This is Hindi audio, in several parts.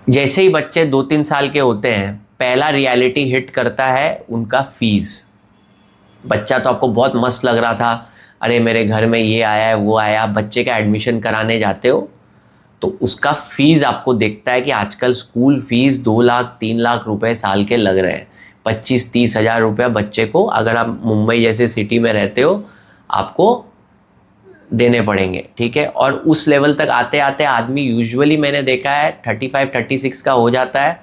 जैसे ही बच्चे 2-3 साल के होते हैं, पहला रियलिटी हिट करता है उनका फीस। बच्चा तो आपको बहुत मस्त लग रहा था, अरे मेरे घर में ये आया है वो आया, बच्चे का एडमिशन कराने जाते हो तो उसका फीस आपको दिखता है कि आजकल स्कूल फीस 2 लाख 3 लाख रुपए साल के लग रहे हैं। 25-30 हज़ार रुपया बच्चे को, अगर आप मुंबई जैसे सिटी में रहते हो, आपको देने पड़ेंगे, ठीक है। और उस लेवल तक आते आते आदमी यूजुअली मैंने देखा है 35-36 का हो जाता है,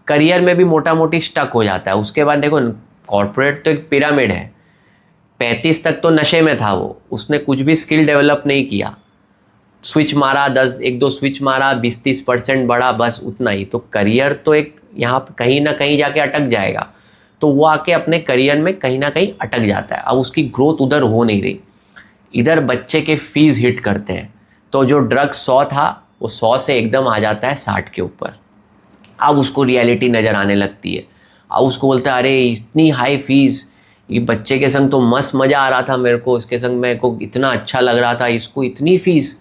करियर में भी मोटा मोटी स्टक हो जाता है। उसके बाद देखो, कॉर्पोरेट तो एक पिरामिड है, 35 तक तो नशे में था वो, उसने कुछ भी स्किल डेवलप नहीं किया, स्विच मारा, 1-2 स्विच मारा, 20-30% बढ़ा, बस उतना ही। तो करियर तो एक यहाँ पे कहीं ना कहीं जाके अटक जाएगा, तो वो आके अपने करियर में कहीं ना कहीं अटक जाता है। अब उसकी ग्रोथ उधर हो नहीं रही, इधर बच्चे के फीस हिट करते हैं, तो जो ड्रग 100 था वो 100 से एकदम आ जाता है 60 के ऊपर। अब उसको रियलिटी नज़र आने लगती है, अब उसको बोलता है अरे इतनी हाई फीस, ये बच्चे के संग तो मस्त मज़ा आ रहा था मेरे को, इसके संग मेरे को इतना अच्छा लग रहा था, इसको इतनी फीस।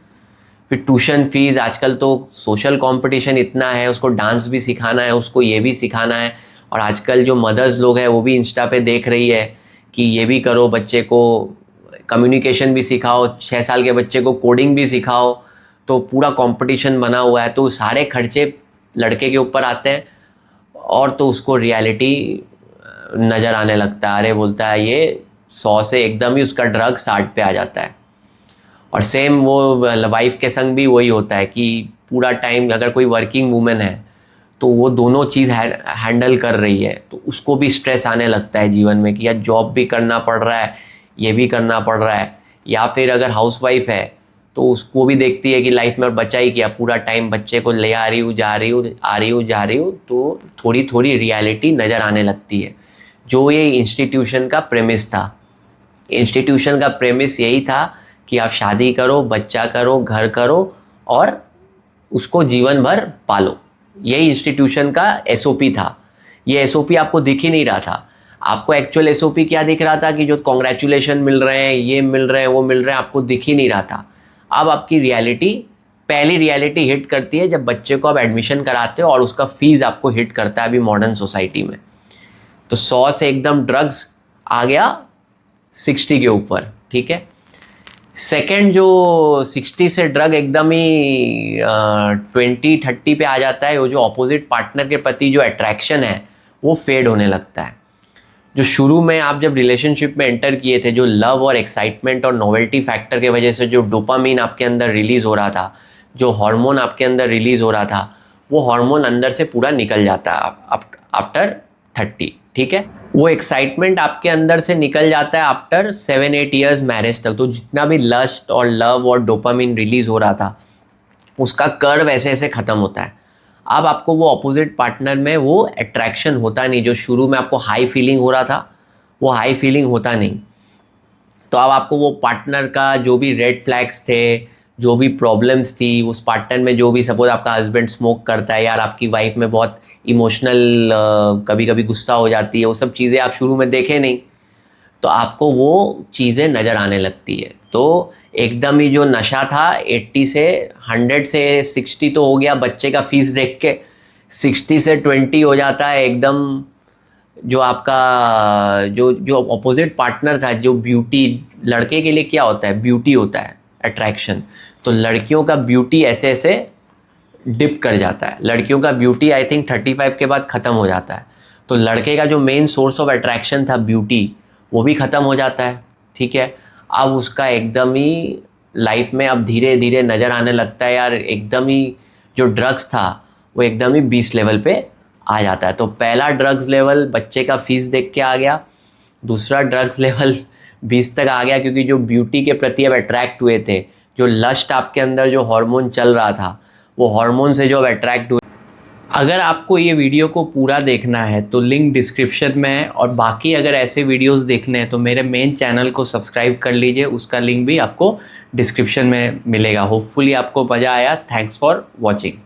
फिर ट्यूशन फीस, आजकल तो सोशल कंपटीशन इतना है, उसको डांस भी सिखाना है, उसको ये भी सिखाना है। और आजकल जो मदर्स लोग हैं वो भी इंस्टा पे देख रही है कि ये भी करो, बच्चे को कम्युनिकेशन भी सिखाओ, 6 साल के बच्चे को कोडिंग भी सिखाओ, तो पूरा कंपटीशन बना हुआ है, तो सारे खर्चे लड़के के ऊपर आते हैं। और तो उसको रियलिटी नज़र आने लगता है, अरे बोलता है ये 100 से एकदम ही उसका ड्रग 60 पे आ जाता है। और सेम वो वाइफ के संग भी वही होता है कि पूरा टाइम अगर कोई वर्किंग वूमेन है तो वो दोनों चीज़ हैंडल कर रही है, तो उसको भी स्ट्रेस आने लगता है जीवन में कि यार जॉब भी करना पड़ रहा है, ये भी करना पड़ रहा है। या फिर अगर हाउसवाइफ है तो उसको भी देखती है कि लाइफ में बचा ही क्या, पूरा टाइम बच्चे को ले आ रही हूँ, जा रही हूँ, आ रही हूँ, जा रही हूँ, तो थोड़ी थोड़ी रियलिटी नज़र आने लगती है। जो ये इंस्टीट्यूशन का प्रेमिस था, इंस्टीट्यूशन का प्रेमिस यही था कि आप शादी करो, बच्चा करो, घर करो और उसको जीवन भर पालो। यही इंस्टीट्यूशन का एसओपी था। ये एसओपी आपको दिख ही नहीं रहा था। आपको एक्चुअल एसओपी क्या दिख रहा था कि जो कॉन्ग्रेचुलेशन मिल रहे हैं, ये मिल रहे हैं, वो मिल रहे हैं, आपको दिख ही नहीं रहा था। अब आपकी रियलिटी, पहली रियलिटी हिट करती है जब बच्चे को आप एडमिशन कराते हो और उसका फीस आपको हिट करता है अभी मॉडर्न सोसाइटी में। तो 100 से एकदम ड्रग्स आ गया 60 के ऊपर, ठीक है। सेकेंड जो 60 से ड्रग एकदम ही 20-30 पे आ जाता है, वो जो ऑपोजिट पार्टनर के प्रति जो अट्रैक्शन है वो फेड होने लगता है। जो शुरू में आप जब रिलेशनशिप में एंटर किए थे, जो लव और एक्साइटमेंट और नोवेल्टी फैक्टर की वजह से जो डोपामीन आपके अंदर रिलीज़ हो रहा था, जो हार्मोन आपके अंदर रिलीज़ हो रहा था, वो हार्मोन अंदर से पूरा निकल जाता है आफ्टर 30, ठीक है। वो एक्साइटमेंट आपके अंदर से निकल जाता है आफ्टर 7-8 ईयर्स मैरिज तक। तो जितना भी लस्ट और लव और डोपामिन रिलीज हो रहा था, उसका कर्व ऐसे ऐसे ख़त्म होता है। अब आपको वो अपोजिट पार्टनर में वो अट्रैक्शन होता नहीं, जो शुरू में आपको हाई फीलिंग हो रहा था वो हाई फीलिंग होता नहीं। तो अब आपको वो पार्टनर का जो भी रेड फ्लैग्स थे, जो भी प्रॉब्लम्स थी उस पार्टनर में, जो भी सपोज आपका हस्बैंड स्मोक करता है, यार आपकी वाइफ में बहुत इमोशनल कभी कभी गुस्सा हो जाती है, वो सब चीज़ें आप शुरू में देखे नहीं, तो आपको वो चीज़ें नज़र आने लगती है। तो एकदम ही जो नशा था 80 से 100 से 60 तो हो गया बच्चे का फीस देख के, 60 से 20 हो जाता है एकदम। जो आपका जो जो अपोजिट पार्टनर था, जो ब्यूटी, लड़के के लिए क्या होता है, ब्यूटी होता है, अट्रैक्शन। तो लड़कियों का ब्यूटी ऐसे ऐसे डिप कर जाता है। लड़कियों का ब्यूटी आई थिंक 35 के बाद ख़त्म हो जाता है। तो लड़के का जो मेन सोर्स ऑफ अट्रैक्शन था ब्यूटी, वो भी ख़त्म हो जाता है, ठीक है। अब उसका एकदम ही लाइफ में अब धीरे धीरे नज़र आने लगता है, यार एकदम ही जो ड्रग्स था वो एकदम ही 20 लेवल पे आ जाता है। तो पहला ड्रग्स लेवल बच्चे का फीस देख के आ गया, दूसरा ड्रग्स लेवल 20 तक आ गया, क्योंकि जो ब्यूटी के प्रति अब अट्रैक्ट हुए थे, जो लस्ट आपके अंदर जो हार्मोन चल रहा था, वो हार्मोन से जो अब अट्रैक्ट हुए। अगर आपको ये वीडियो को पूरा देखना है तो लिंक डिस्क्रिप्शन में है, और बाकी अगर ऐसे वीडियोस देखने हैं तो मेरे मेन चैनल को सब्सक्राइब कर लीजिए, उसका लिंक भी आपको डिस्क्रिप्शन में मिलेगा। होपफुली आपको मज़ा आया। Thanks for watching.